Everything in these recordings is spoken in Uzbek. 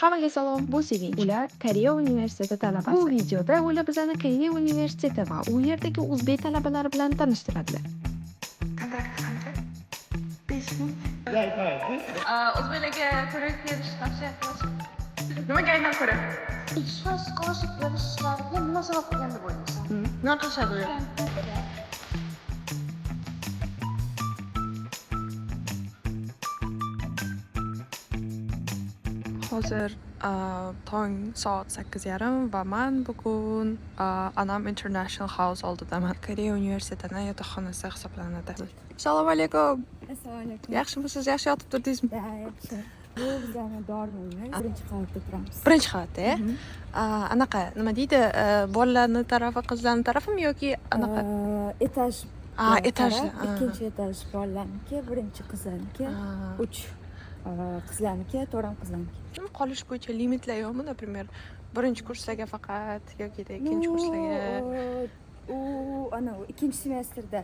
Hammaga salom, bu Sevin. Ular Koreya universiteti talabasi. Bu videoda ular bizani Koreya universiteti va u yerdagi o'zbek talabalari bilan tanishtiradilar. Kontrakt qancha? 5000. O'zbeklarga ko'rak berish tavsiya qilasiz. Nimaga aynan ko'ra? Ishxoz qo'shib berishlariga munosabat qilganda bo'lsa. Nima qilishadi u? Hozir tong soat 8:30 va men bugun Anam International House oldidaman. Koreya universitetining yotoqxonasi hisoblanadi. Assalomu alaykum. Assalomu alaykum. Yaxshimisiz? Yaxshi yotib turdingizmi? Yaxshi. Bu bizlarning dormimiz. Birinchi qavatda turamiz. Birinchi qavatda. Anaqa nima deydi? Bolalarning tarafi, qizlarning tarafimi yoki anaqa? Etaj. Etaj. Ikkinchi etaj bolalarniki, birinchi qizlarniki, 3 qizlarniki, 4 qizlarniki. Qolish bo'yicha limitlar yo'qmi? Например, birinchi kurslarga faqat yoki ikkinchi kurslarga? U ana ikkinchi semestrda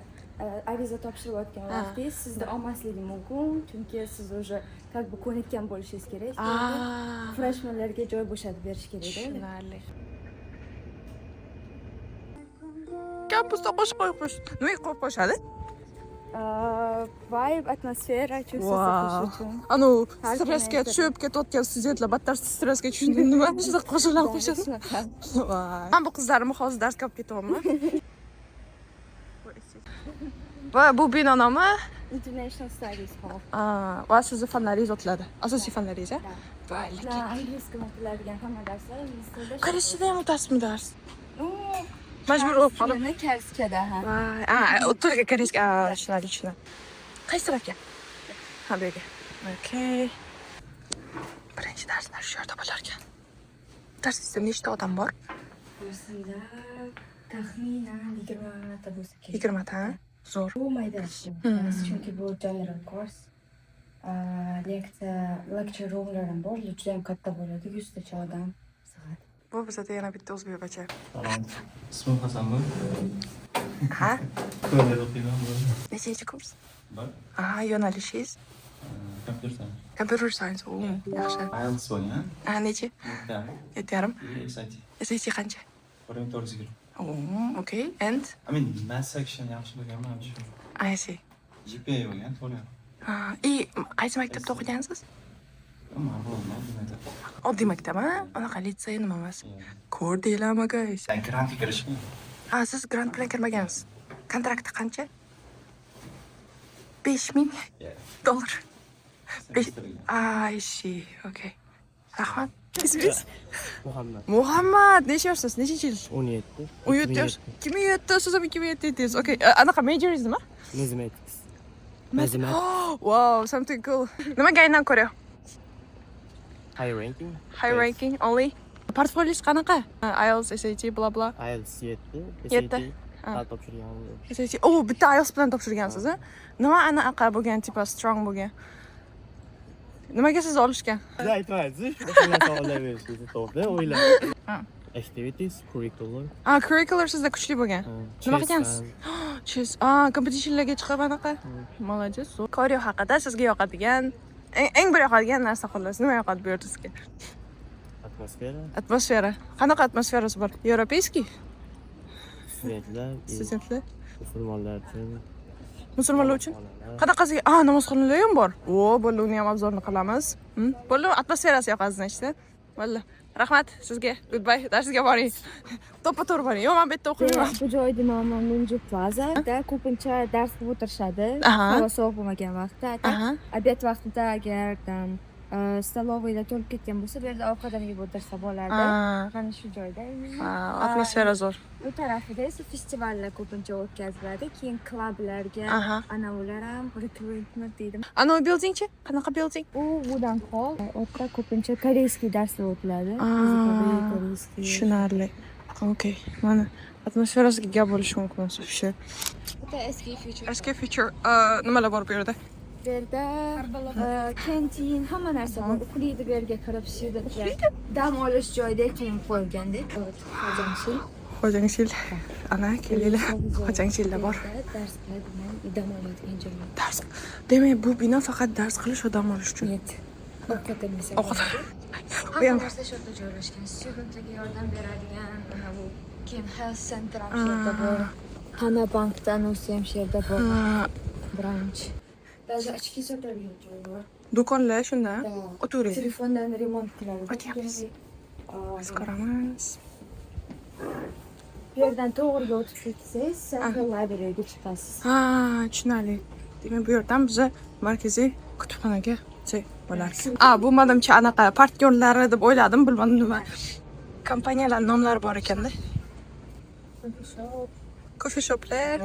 ariza topshirayotgan vaqtingiz sizda olmasligi mumkin, chunki siz уже как бы ko'nikkan bo'lishingiz kerak. Freshmanlarga joy bo'shatib berish kerak. Tushunarli. Kampusda qo'shib qo'yish. Nima qo'yib qo'yishadi? Vibe, atmosfera cho'zilish uchun. Anu stressga tushib ketayotgan studentlar battar stressga tushdi. Nima shunday qo'shiqlar qo'shadi? Men bu qizlarim hozir darsga olib ketyapman. Va bu bino nomi International Studies Hall. Va sizni fanlaringiz o'tiladi. Asosiy fanlaringiz, a? Ingliz tilida hamma darslar ingliz tilida. Koreys tilida ham o'tasizmi dars? Majbur bo'lib qolib. Koreyskada, O'tirga koreyska, tushunadi. Qaysi tarafga? Ha, bu yerga. Okay. Birinchi darslar shu yerda bo'lar ekan. Darsda nechta odam bor? Darsda taxminan 20 ta bo'lsa kerak. 20 ta. Zo'r. Bu mayda ish. Chunki bu general course. Lecture roomlar ham bor, juda ham katta bo'ladi, 100 tacha odam sig'adi. Bu bizda yana bitta o'zbekcha. Salom. Ismim Hasanmi? Ha? Ko'rib o'qiyman bu. Nechanchi kurs? Bor. Yo'nalishingiz? Computer science. Computer science. Yaxshi. IELTS bo'lgan. Necha? 7,5. SAT. SAT qancha? 420. Okay. And? I mean, math section yaxshi bo'lganman, ham shu. I see. GPA bo'lgan, to'g'ri. Qaysi maktabda o'qigansiz? Ma'lum. Oddiy maktab, anaqa litsey nima emas. Ko'rdinglarmi, guys? Grantga kirishmi? Siz grant bilan kirmagansiz. Kontrakti qancha? 5000 dollar. I see. Okay. Rahmat. Ismingiz? Muhammad. Necha yoshsiz? Nechanchi yil? 17. 17 yosh. 2007, siz ham 2007 edingiz. Okay. Anaqa majoringiz nima? Mathematics. Wow, something cool. Nimaga aynan Koreya? High ranking. High ranking only. Portfolio'ingiz qanaqa? IELTS, SAT, bla bla. IELTS 7. 7. Hal topshirganman. SAT. Bitta IELTS bilan topshirgansiz, a? Nima anaqa bo'lgan, tipa strong bo'lgan? Nimaga siz olishgan? Siz aytmaysiz, shunday savollar berishingizni to'g'ri o'ylab. Activities, curricular. Curricular sizda kuchli bo'lgan. Nima qilgansiz? Chess. Competitionlarga chiqib anaqa. Молодец. Koreya haqida sizga yoqadigan eng bir yoqadigan narsa xolos. Nima yoqadi bu yerda sizga? Atmosfera. Atmosfera. Qanaqa atmosferasi bor? Yevropeyskiy? Studentlar. Musulmonlar uchun. Musulmonlar uchun? Qanaqasiga? Namozxonalar ham bor. Bo'ldi, uni ham obzorni qilamiz. Bo'ldi, atmosferasi yoqadi, значит. Bo'ldi. Rahmat sizga. Goodbye. Darsga boring. To'ppa-to'g'ri boring. Yo'q, men bu yerda o'qiyman. Bu joyda nomi Munju Plaza. Ko'pincha dars qilib o'tirishadi. Havo sovuq bo'lmagan vaqtda. Obed vaqtida agar stoloviylar to'lib ketgan bo'lsa, bu yerda ovqatlanib yeb o'tirsa bo'lardi. Mana shu joyda. Atmosfera zo'r. Bu tarafida esa festivallar ko'pincha o'tkaziladi. Keyin klublarga ana ular ham recruitment deydi. Ana building-chi? Qanaqa building? U Wooden Hall. O'tda ko'pincha koreyskiy darslar o'tiladi. Koreyskiy. Tushunarli. Okay. Mana atmosferasiga gap bo'lishi mumkin o'sha. Bitta SK Future. Nimalar bor bu yerda? Bu yerda kantin, hamma narsa bor. Uxlaydi bu yerga kirib studentlar. Dam olish joyida kiyim qo'yilgandek. Xo'jangshil. Ana kelinglar. Xo'jangshilda bor. Darslar bilan dam oladigan joylar. Dars. Demak, bu bino faqat dars qilish va dam olish uchun. Ovqat hamma narsa shu yerda joylashgan. Studentlarga yordam beradigan mana bu keyin health center ham shu yerda bor. Hana bankdan o'zi ham shu yerda bor. Branch. Даже ochki sotadigan joy bor. Do'konlar shunda. O'tiring. Telefondan remont qiladi. O'tyapmiz. Biz ko'ramiz. Bu yerdan to'g'riga o'tib ketsangiz, Central Library'ga chiqasiz. Ha, tushunarli. Demak, bu yerdan biz markaziy kutubxonaga bo'lar ekan. Bu menimcha anaqa partnyorlari deb o'yladim, bilmadim nima. Kompaniyalar nomlari bor ekanda. Coffee shoplar,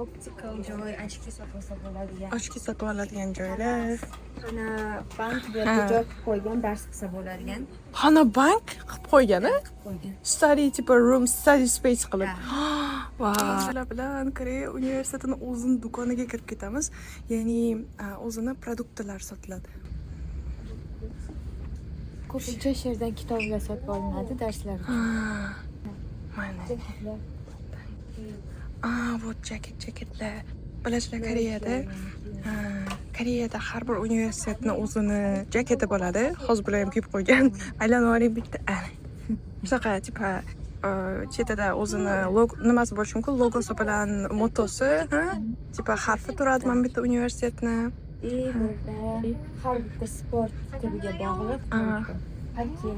Optical joy, ochki sotsa bo'ladigan. ochki sotib oladigan joylar. Mana bank bu yerga joy qilib qo'ygan, dars qilsa bo'ladigan. Xona bank qilib qo'ygan-a? Qo'ygan. Study tipo room, study space qilib. Vau. Sizlar bilan Koreya universitetining o'zining do'koniga kirib ketamiz. Ya'ni o'zini produktlar sotiladi. Ko'pincha shu yerdan kitoblar sotib olinadi, darslar. Mana. Bu jaketlar. Bilasizlar, Koreyada har bir universitetning o'zini jaketi bo'ladi. Hozir bular ham kiyib qo'ygan. Aylanib oling bitta. Shunaqa tipa chetida o'zini nimasi bo'lishi mumkin, logosi bilan motosi, tipa harfi turadi mana bitta universitetni. Har bitta sport turiga bog'liq. Hokkey,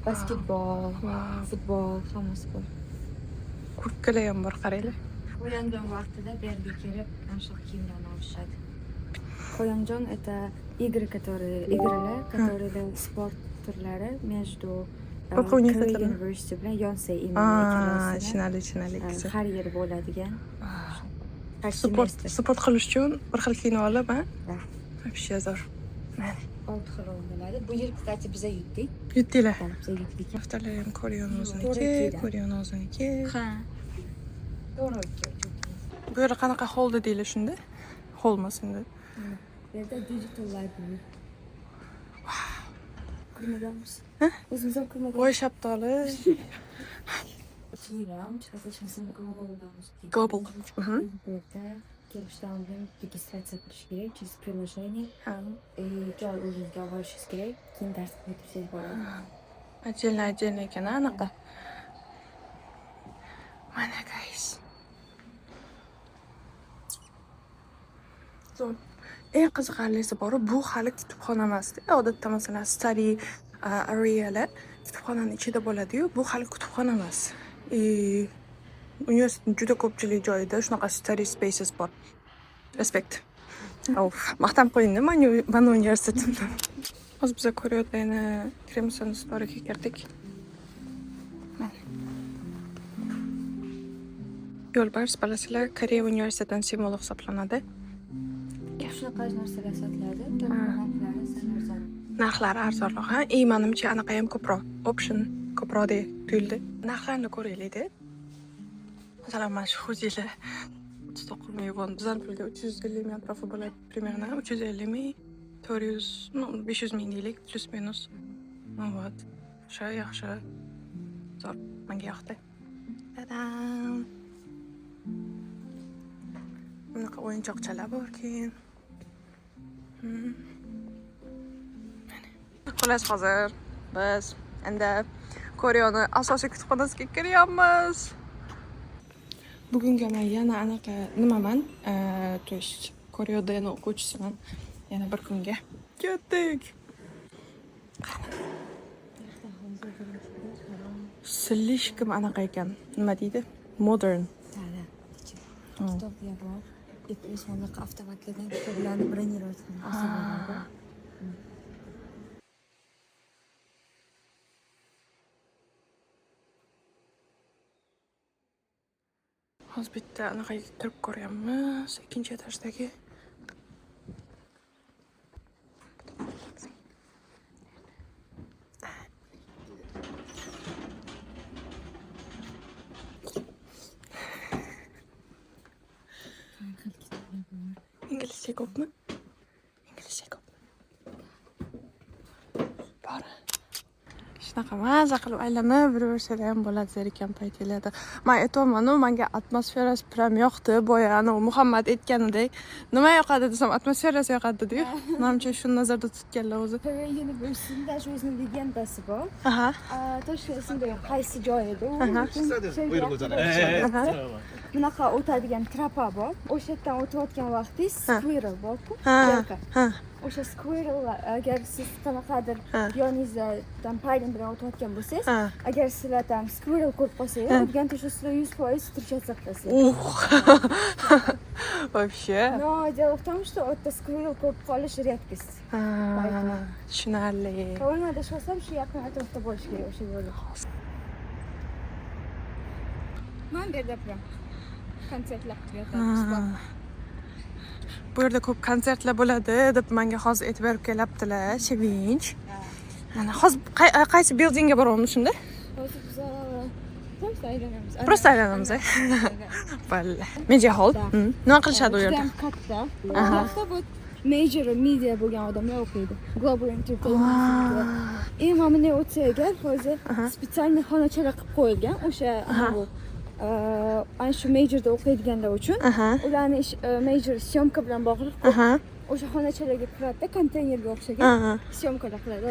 basketbol, futbol, hammasi bor. Kurtkalar ham bor, qaranglar. Ko'yanjon vaqtida bu yerga kelib, anshoq kiyimlarni olishadi. Ko'yanjon это игры, которые sport turlari между Korea University bilan Yonsei tushunarli. har yer bo'ladigan. Sport qilish uchun bir xil kiyinib olib, вообще zo'r. 6 xil bo'ladi. Bu yil, kстати, biz yutdik. Yutdinglar. Biz yutdik. Haftalar ham Koreyaning o'ziniki. Ha. To'g'ri. Bu yerda qanaqa holda deylar shunda? Holmasindi. Bu yerda digital library. Ko'rmaganmiz. O'zimiz ham ko'rmaganmiz. Voy shabtoli. Global. Bu yerda kelishdan oldin registratsiya qilish kerak, через приложение. Joy o'zingizga olishingiz kerak, keyin dars o'tirsangiz bo'ladi. Ajil ekan anaqa. Mana guys. Eng qiziqarlisi bor, bu hali kutubxona emasdi. Odatda masalan study arealar kutubxonaning ichida bo'ladi-yu, bu hali kutubxona emas. Universitetning juda ko'pchilik joyida shunaqa study spaces bor. Respekt. Maqtam qo'ying-da, mana universitetimda. Hozir biz Koreyada Kremson Store'ga kirdik. Yo'lbars bilasizlar, Koreya universitetining simvoli hisoblanadi. Shunaqa narsalar sotiladi. Narxlari arzonroq, ha? Menimcha anaqa ham ko'proq. Option ko'proqdek tuyuldi. Narxlarni ko'raylik-da. Masalan, mana shu hujjatlar 39 ming won. Bizning pulga 350 ming atrofi bo'ladi, примерно 350 ming, 400, 500 ming deylik, plus minus. Вот. O'sha yaxshi. Zo'r, menga yoqdi. Tadam. Bunaqa o'yinchoqchalar bor keyin. Xullas, hozir biz endi Koreyaning asosiy kutubxonasiga kiryapmiz. Bugunga men yana anaqa nimaman, то есть Koreyada yana o'quvchisiman. Yana bir kunga ketdik. Slishkim anaqa ekan. Nima deydi? Modern. Kitoblar bor. Anaqa avtomatlardan kitoblarni bronировать qilib olsa. Hozir bitta anaqaga kirib ko'ryapmiz. Ikkinchi etajdagi. İngilizce ko'pmi? Bor. Shunaqa maza qilib aylanib yuraversalar ham bo'ladi zerikan paytinglarda. Men aytayapman, menga atmosferasi pram yoqdi. Boya ana Muhammad aytganidek, nima yoqadi desam, atmosferasi yoqadi dedi-yu. Menimcha shuni nazarda tutganlar o'zi. Koreya universitetida shu o'zining legendasi bor. Aha. Toshkentda qaysi joy edi? Aha. Bunaqa o'tadigan trapa bor. O'sha yerdan o'tayotgan vaqtingiz squirrel bor-ku. Ha. O'sha squirrel agar siz qanaqadir yoningizdan paydan bilan o'tayotgan bo'lsangiz, agar sizlardan squirrel ko'rib qolsangiz, o'tgan sizlar 100% turishasiz qilasiz. Вообще. Но дело в том, что это squirrel ko'rib qolish редкость. Tushunarli. Qavurma adashmasam shu yaqin atrofda bo'lishi kerak o'sha yo'lda. Men bu yerda turam. Konsertlar qilyapmiz. Bu yerda ko'p konsertlar bo'ladi deb menga hozir aytib berib kelyaptilar. Sevinch. Mana hozir qaysi buildingga boryapmiz shunda? Hozir biz просто aylanamiz. Просто aylanamiz. Balla. Media hall. Nima qilishadi u yerda? Juda katta. Atrofda bu major media bo'lgan odamlar o'qiydi. Global Entertainment. Mana bunday o'tsa agar hozir spetsialniy xonachalar qilib qo'yilgan. O'sha bu ana shu majorda o'qiydiganlar uchun ularni major syomka bilan bog'liq. O'sha xonachalarga kiradi, konteynerga o'xshagan syomkalar qiladi.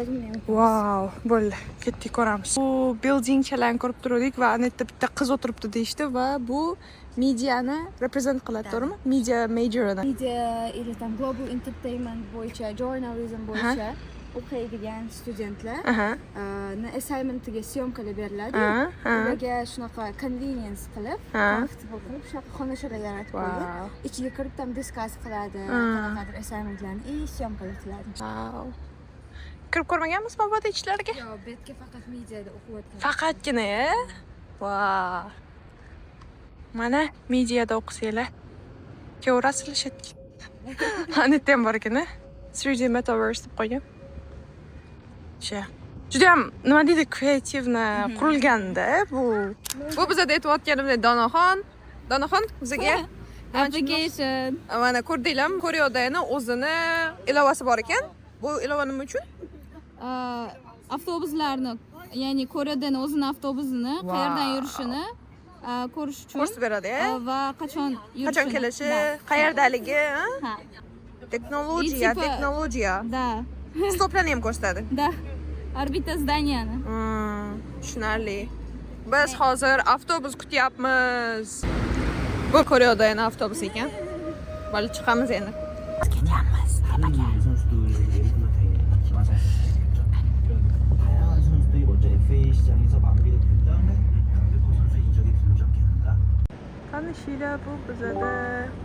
Wow, bo'ldi. Ketdik ko'ramiz. Bu buildingchalarni ko'rib turdik va ana yerda bitta qiz o'tiribdi deyishdi va bu mediani represent qiladi, to'g'rimi? Media majorida. Media или там Global Entertainment bo'yicha, journalism bo'yicha o'qiydigan studentlar assignmentiga syomkalar beriladi. Ularga shunaqa convenience qilib, comfortable qilib shunaqa xonachalar yaratib qo'ygan. Ichiga kirib ham discuss qiladi, qanaqadir assignmentlarni syomkalar qiladi. Wow. Kirib ko'rmaganmizmi bu ichlariga? Yo'q, bu yerga faqat mediada o'qiyotgan. Faqatgina, Wow. Mana mediada o'qisanglar. Kevrasizlar shetga. Ana tem bor ekan, 3D metaverse deb qo'ygan. Juda ham nima deydi, kreativni qurilganda bu. Bu bizda aytayotganimdek Donaxon bizga Application. mana ko'rdinglarmi? Koreodani o'zini ilovasi bor ekan. Bu ilova nima uchun? Avtobuslarni, ya'ni Koreyadan o'zini avtobusini qayerdan yurishini ko'rish uchun Ko'rsatib beradi, va qachon kelishi, qayerdaligi, texnologiya. Da. Stoplarni ham ko'rsatadi. Da. Orbita zdaniyani. Tushunarli. Biz hozir avtobus kutyapmiz. Bu Koreyadan avtobus ekan. Bali chiqamiz endi. Ketyapmiz. 다양한 선수들이 먼저 FA 시장에서 마무리가 된 다음에 강력한 선수 이적이 들어오지 않겠는가. Tanishinglar, bu bizada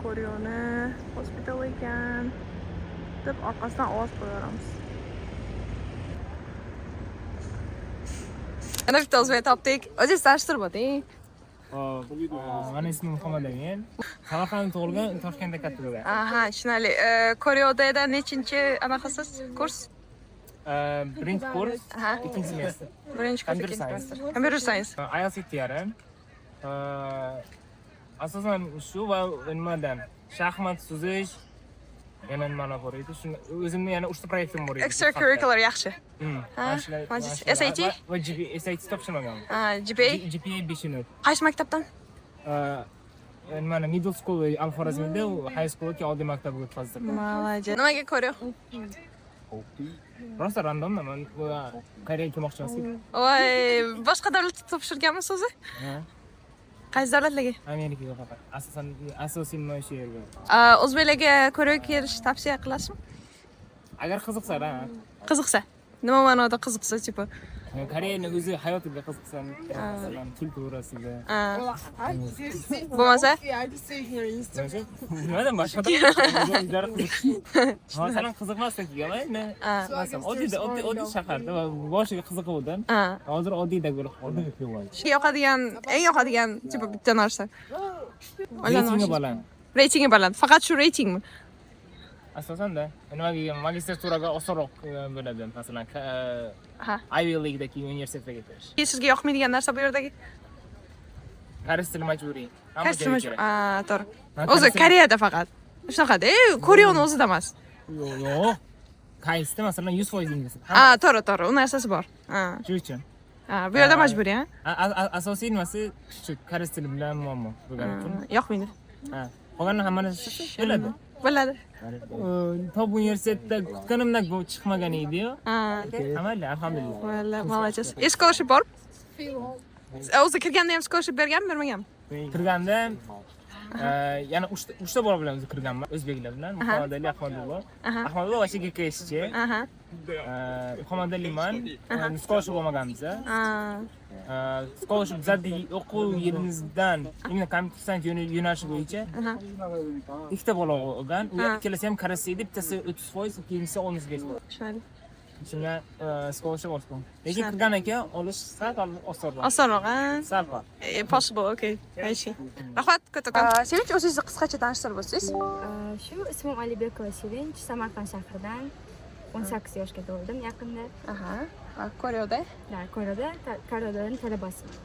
Koreyaning hospital ekan deb orqasidan ovoz qo'yamiz. Ana bitta o'zbek topdik. O'zingiz tanishtirmading. Mani ismim Muhammad Amin. Samarqandda tug'ilgan, Toshkentda katta bo'lgan. Aha, tushunarli. Koreyadan nechinchi anaqasiz kurs? Birinchi kurs, ikkinchi semestr. Birinchi kurs, Computer ikkinchi science. semestr. Computer science. IELTS 7,5. Asosan shu va nimadan shaxmat suzish yana nimani ko'raydi. Shuni o'zimni yana 3 ta proyektim bor edi. Extracurricular yaxshi. Majlis. SAT? Va SAT topshirmaganman. GPA. GPA 5.0. Qaysi maktabdan? Nimani middle school Al-Xorazmda, high schoolga oddiy maktabga o'tkazdim. Молодец. Nimaga Koreya? Rosa randomda men Koreyaga kelmoqchi emasman. Voy, boshqa davlatga topshirganmisiz o'zi? Qaysi davlatlarga? Amerikaga faqat. Asosan asosiy nima shu yerga. O'zbeklarga Koreyaga kelish tavsiya qilasizmi? Agar qiziqsa-da. Qiziqsa. Nima ma'noda qiziqsa, tipo? Koreyaning o'zi hayotiga qiziqsam, masalan, kulturasiga. Bo'lmasa? Nimadan boshqa? Masalan, qiziqmasdan kelganman. Masalan, oddiy shaharda va boshiga qiziquvdim. Hozir oddiyda bo'lib qoldim. Eng yoqadigan tipo bitta narsa. Reytingi baland. Reytingi baland. Faqat shu reytingmi? Asosan-da, nimaga magistraturaga osonroq bo'ladi. Masalan, Ivy League'dagi universitetga kirish. Sizga yoqmaydigan narsa bu yerdagi? Koreys tili majburiy. To'g'ri. O'zi Koreyada faqat. Shunaqada, Koreyaning o'zida emas. Yo'q. Qaysida masalan 100% ingliz. To'g'ri, u narsasi bor. Shuning uchun. Bu yerda majburiy, Asosiy nimasi shu koreys tili bilan muammo bo'lgani uchun. Yoqmaydi. Qolgan hamma narsa bo'ladi. Bo'ladi. Top universitetda kutganimdek bu chiqmagan edi-yu. Amalli, alhamdulillah. Vallah, молодец. Scholarship bor? O'zi kirganda ham scholarship berganmi, bermaganmi? Kirganda yana 3 ta bola bilan o'zi kirganman, o'zbeklar bilan. Muhammadali Ahmadullo. Ahmadullo va GKSchi. Muhammadaliman. Scholarship olmaganmiz. Scholarship zaddi o'quv yilimizdan immuniy computer science yo'nalishi bo'yicha ikkita bola olgan. U ikkalasi ham koreys edi, bittasi 30%, ikkinchisi 10%. Tushunadi. Shunga scholarship oldim. Lekin kirgandan keyin olish sal osonroq. Osonroq, Sal bor. Possible, okay. Ayshi. Rahmat, kattakon. Sevinch, o'zingizni qisqacha tanishtirib o'tsangiz. Shu ismim Alibekova Sevinch, Samarqand shahridan 18 yoshga to'ldim yaqinda. Koreoda? Koreodan talabasiman.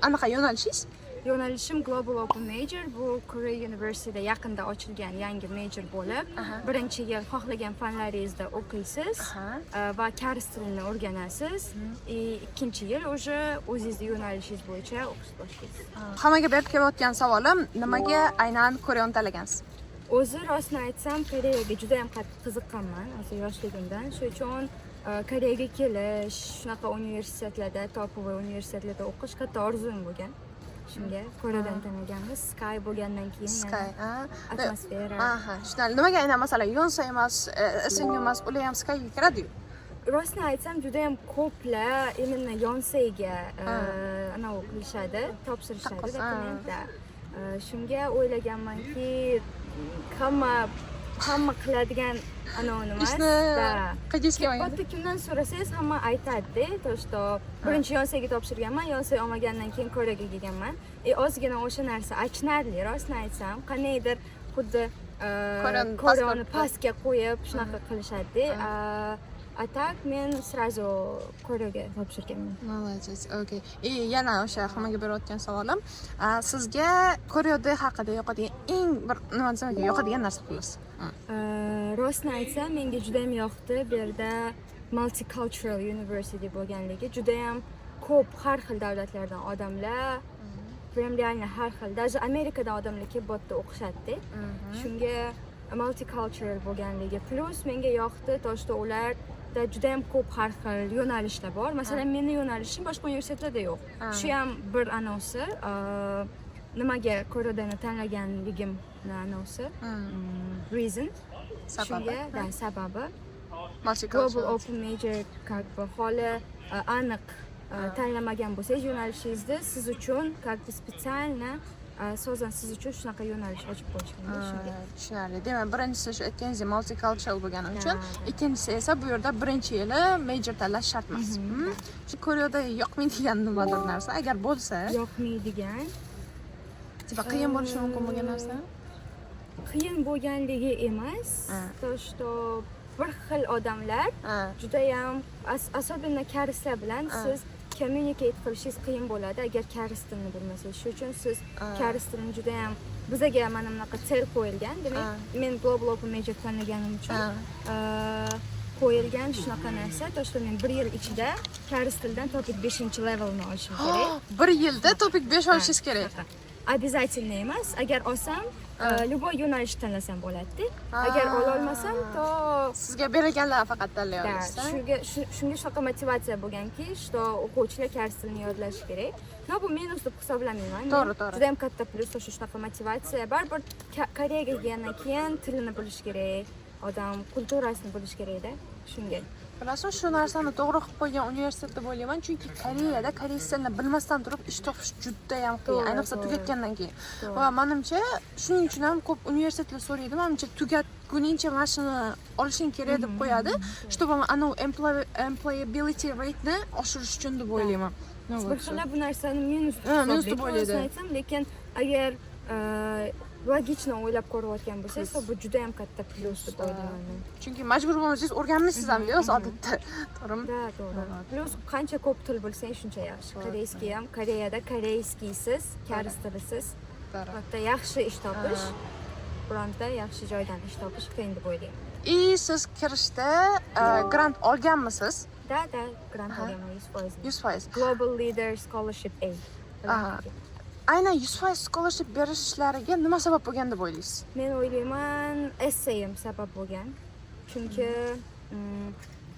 Anaqa yo'nalishingiz? Yo'nalishim Global Open Major. Bu Korea University'da yaqinda ochilgan yangi major bo'lib, birinchi yil xohlagan fanlaringizda o'qiysiz va koreys tilini o'rganasiz. Ikkinchi yil o'zingizning yo'nalishingiz bo'yicha o'qish boshlaysiz. Hammaga berib kelayotgan savolim, nimaga aynan Koreani tanlagansiz? O'zi rostini aytsam, Koreyaga juda ham qattiq qiziqqanman, o'zi yoshligimdan. Shuning uchun Koreyaga kelish, shunaqa universitetlarda, topovoy universitetlarda o'qish katta orzum bo'lgan. Shunga Koreyadan tanlaganmiz. Sky bo'lgandan keyin atmosfera. Tushunarli. Nimaga aynan masalan Yonsei emas, SNU emas, ular ham Skyga kiradi-yu? Rostini aytsam, juda ham ko'plar именно Yonseiga anavi qilishadi, topshirishadi dokumentda. Shunga o'ylaganmanki, hamma qiladigan emas. Qilishga kelmagan. Bitta kundan so'rasangiz hamma aytadi, to'shto birinchi Yonseiga topshirganman, Yonsei olmagandan keyin Koreyaga kelganman. Ozgina o'sha narsa achinarli, rostini aytsam, qanaydir xuddi Koreani pastga qo'yib shunaqa qilishadi. A tak men сразу Koreyaga topshirganman. Молодец, okey. Yana o'sha hammaga berayotgan savolim, sizga Koreya haqida yoqadigan eng bir nima desam, yoqadigan narsa xolos? Rostini aytsam, menga juda ham yoqdi. Bu yerda multicultural university bo'lganligi, juda ham ko'p har xil davlatlardan odamlar, prям реально har xil. Даже Amerikadan odamlar kelib bu yerda o'qishadi. Shunga multicultural bo'lganligi plus menga yoqdi, to'shto ular juda ham ko'p har xil yo'nalishlar bor. Masalan, meni yo'nalishim boshqa universitetlarda yo'q. Shu ham bir anosi. Nimaga Koreyadan tanlaganligim anosi. Reason. Sababi. Global Open Major как бы holi aniq tanlamagan bo'lsangiz yo'nalishingizni siz uchun как бы специально sozan siz uchun shunaqa yo'nalish ochib qo'yishgan. Tushunarli. Demak, birinchisi shu aytganingiz multicultural bo'lgani uchun, ikkinchisi esa bu yerda birinchi yili major tanlash shart emas. Shu Koreyada yoqmaydigan nimadir narsa, agar bo'lsa, yoqmaydigan, qiyin bo'lishi mumkin bo'lgan narsa. Qiyin bo'lganligi emas, to'shto bir xil odamlar juda ham особенно koreyslar bilan siz communicate qilishingiz qiyin bo'ladi agar koreys tilini bilmasangiz. Shuning uchun siz koreys tilini juda ham bizga mana bunaqa cel qo'yilgan. Demak, men Global Open Major tanlaganim uchun qo'yilgan shunaqa narsa. To'shto men 1 yil ichida koreys tilidan topik 5-levelni olishim kerak. 1 yilda topik 5 olishingiz kerak. Обязательно emas. Agar olsam, любой yo'nalish tanlasam bo'ladi. Agar ololmasam, to sizga berilganlar faqat tanlay olasiz. Shunga shunaqa motivatsiya bo'lganki, что o'quvchilar koreys tilini yodlashi kerak. Bu minus deb hisoblamayman. To'g'ri. Juda ham katta plyus shunaqa motivatsiya. Baribir Koreyaga kelgandan keyin tilini bilish kerak, odam kulturasini bilish kerak-da. Shunga. Bilasizmi, shu narsani to'g'ri qilib qo'ygan universitetda bo'layman, chunki Koreyada koreys tilini bilmasdan turib ish topish juda ham qiyin, ayniqsa tugatgandan keyin. Va menimcha, shuning uchun ham ko'p universitetlar so'raydi, menimcha tugatguningcha mana shuni olishing kerak deb qo'yadi, чтобы anavi employability rate-ni oshirish uchun deb o'ylayman. Bir xil bu narsani minus deb o'ylaydi. Lekin agar logichni o'ylab ko'rayotgan bo'lsangiz, bu juda ham katta plyus deb o'ylayman. Chunki majbur bo'lmasangiz o'rganmaysiz ham-ku o'z odatda. To'g'rimi? To'g'ri. Plyus qancha ko'p til bilsangiz shuncha yaxshi. Koreyskiy ham, Koreyada koreyskiysiz, koreys tilisiz. Hatto yaxshi ish topish, bironta yaxshi joydan ish topish qiyin deb o'ylayman. И siz kirishda grant olganmisiz? Da, grant olganman 100%. 100%. Global Leader Scholarship A. Aha. Aynan 100% scholarship berishlariga nima sabab bo'lgan deb o'ylaysiz? Men o'ylayman, essayim sabab bo'lgan. Chunki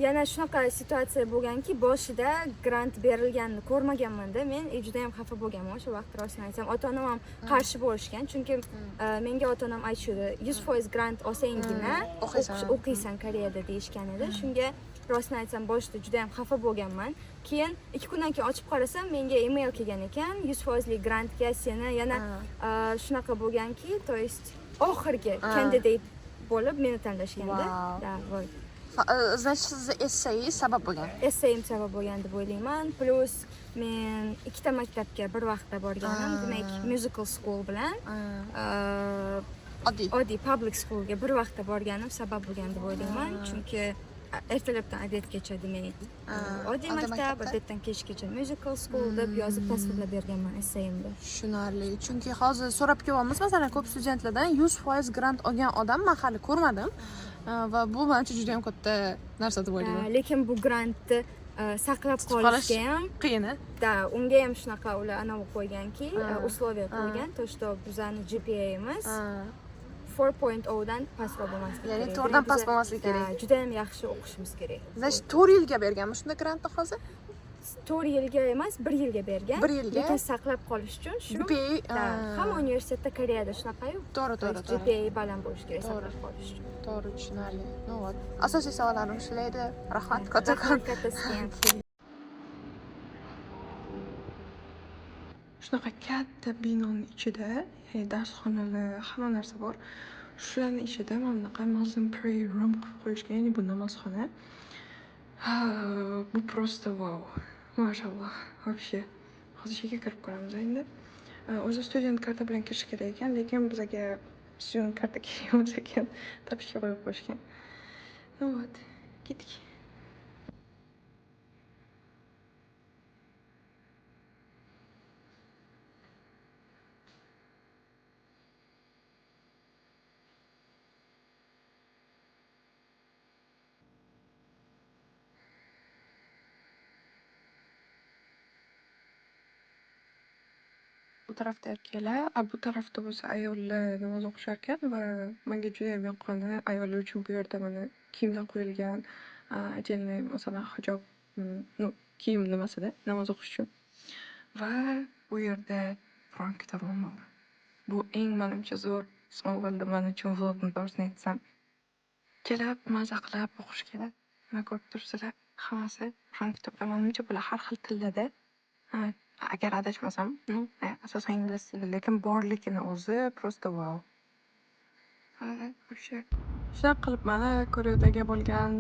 yana shunaqa situatsiya bo'lganki, boshida grant berilganini ko'rmaganman-da. Men juda ham xafa bo'lganman o'sha vaqt, rostini aytsam. Ota-onam ham qarshi bo'lishgan, chunki menga ota-onam aytishdi, 100% grant olsangina o'qiysan Koreyada deyishgan edi. Shunga rostini aytsam, boshida juda ham xafa bo'lganman. Keyin 2 kundan keyin ochib qarasam, menga email kelgan ekan, 100% grantga seni yana shunaqa bo'lganki, to есть oxirgi candidate bo'lib meni tanlashganda. Da, voy. Значит, sizni essay sabab bo'lgan. Essayim sabab bo'lgan deb o'ylayman. Plus men 2 ta maktabga bir vaqtda borganim, demak musical school bilan oddiy public schoolga bir vaqtda borganim sabab bo'lgan deb o'ylayman. Chunki ertalabdan obedgacha demak oddiy maktab, obeddan kechgacha musical school deb yozib tasvirlab berganman essayimda. Tushunarli. Chunki hozir so'rab kelyapmiz, masalan, ko'p studentlardan 100% grant olgan odam men hali ko'rmadim. Va bu men uchun juda ham katta narsa deb o'ylayman. Lekin bu grantni saqlab qolishga ham qiyin. Da, unga ham shunaqa ular anavi qo'yganki, условия qo'ygan, to что bizani GPA'imiz 4.0 dan pastroq bo'lmasligi kerak. Ya'ni 4 dan past bo'lmasligi kerak. Juda ham yaxshi o'qishimiz kerak. Значит, 4 yilga berganmi shunda grantni hozir? 4 yilga emas, 1 yilga bergan. 1 yilga. Lekin saqlab qolish uchun shu hamma universitetda Koreyada shunaqayu. To'g'ri. GPA baland bo'lishi kerak saqlab qolish uchun. To'g'ri, tushunarli. No, вот. Asosiy savollarim shular edi. Rahmat, kattakon. Shunaqa katta binoning ichida, darsxonalar, hamma narsa bor. Shularning ichida mana bunaqa Muslim prayer room qilib qo'yishgan, ya'ni bu namozxona. Bu просто wow. Mashalloh. Вообще. Hozir ichga kirib ko'ramiz endi. O'zi student karta bilan kirish kerak ekan, lekin bizga student karta kerak emas ekan. Topishga qo'yib qo'yishgan. Ну вот, ketdik. Bu tarafda erkaklar, bu tarafda bo'lsa ayollar namoz o'qishar ekan va menga juda ham yoqqani ayollar uchun bu yerda mana kiyimlar qo'yilgan, отдельный masalan hijob, kiyim nimasida namoz o'qish uchun. Va bu yerda Qur'on kitobi bor. Bu eng menimcha zo'r sinov bo'ldi men uchun vlogni to'g'risini aytsam. Kelib, maza qilib o'qish kerak. Mana ko'rib turibsizlar, hammasi Qur'on kitoblar menimcha bular har xil tillarda. Agar adashmasam, asosan ingliz tili, lekin borligini o'zi просто wow. Shunaqa qilib mana Koreyadagi bo'lgan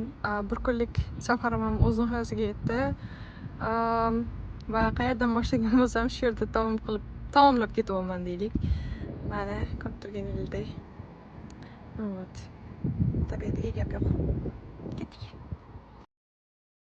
bir kunlik safarim ham o'z nihoyasiga yetdi. Va qayerdan boshlagan bo'lsam shu yerda tamomlab ketyapman deylik. Mana ko'rib turganingizdek. Вот.